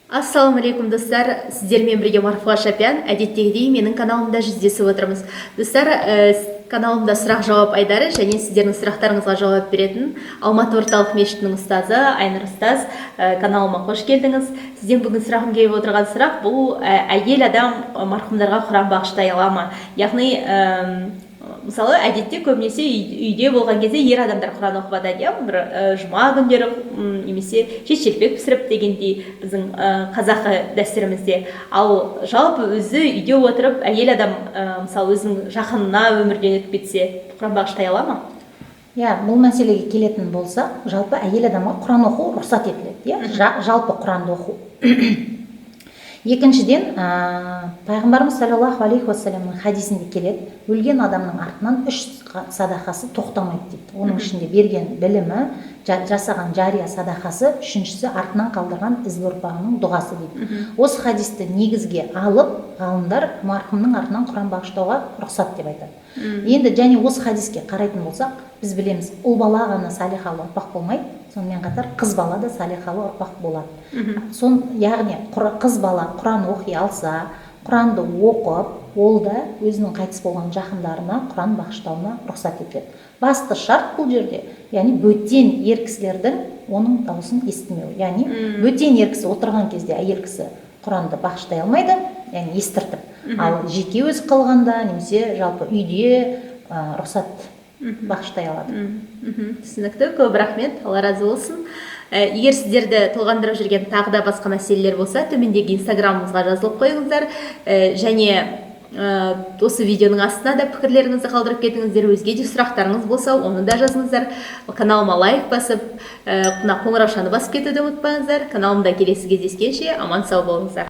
Ассалаумалейкум достар, сіздермен бірге Марфуға Шапян. Әдеттегідей менің каналымда жүздесіп отырмыз. Достар, каналымда сұрақ-жауап айдары және сіздердің сұрақтарыңызға жауап беретін Алматы орталық мешітінің ұстазы Айнұр ұстаз, каналыма қош келдіңіз. Сізден бүгін сұрағым келіп отырған сұрақ бұл: әйел адам марқұмдарға Құран бағыштай ала ма? Яғни мысалы әдетте көбінесе үйде болған кезде ер адамдар Құран оқып жатады, бір жұма күндері немесе шет-шелпек пісіріп дегендей біздің қазақы дәстүрімізде. Ал жалпы өзі үйде отырып әйел адам мысалы өзінің жақынына өмірден өтіп кетсе Құран бағыштай ала ма? Бұл мәселеге келетін болса, жалпы әйел адамға Құран оқу рұқсат етіледі, жалпы Құранды оқу. Екіншіден, пайғамбарымыз саллаллаху алейхи уассаламның хадисінде келеді, өлген адамның артынан 3 садақасы тоқтамайды дейді. Оның ішінде берген білімі, жасаған жария садақасы, үшіншісі артынан қалдырған ізгі ұрпағының дұғасы дейді. Осы хадисті негізге алып, ғалымдар марқұмның артынан Құран бағыштауға рұқсат деп айтады. Енді және осы хадиске қарайтын болсақ, біз білеміз, ұл бала ғана салихалы ұрпақ болмайды, сонымен қатар қыз бала да салихалы ұрпақ болады. Яғни қыз бала Құран оқи алса, Құранды оқып, ол да өзінің қайтыс болған жақындарына Құран бағыштауына рұқсат етеді. Басты шарт бұл жерде, яғни бөтен ер кісілердің оның дауысын естімеу. Яғни бөтен ер кісі отырған кезде әйел кісі Құранды бағыштай алмайды, яғни естіртіп. Ал жеке өзі қалғанда немесе жалпы үйде рұқсат бағыштай алады. Түсінікті, көп рахмет, Алла разы болсын. Егер сіздерді толғандырып жүрген тағы да басқа мәселелер болса, төмендегі инстаграмымызға жазылып қойыңыздар. Және осы видеоның астына да пікірлеріңізді қалдырып кетіңіздер. Өзге де сұрақтарыңыз болса, оны да жазыңыздар. Каналыма лайк басып, қоңыраушаны басып кетуді ұмытпаңыздар. Каналымда келесі кездескенше аман сау болыңыздар.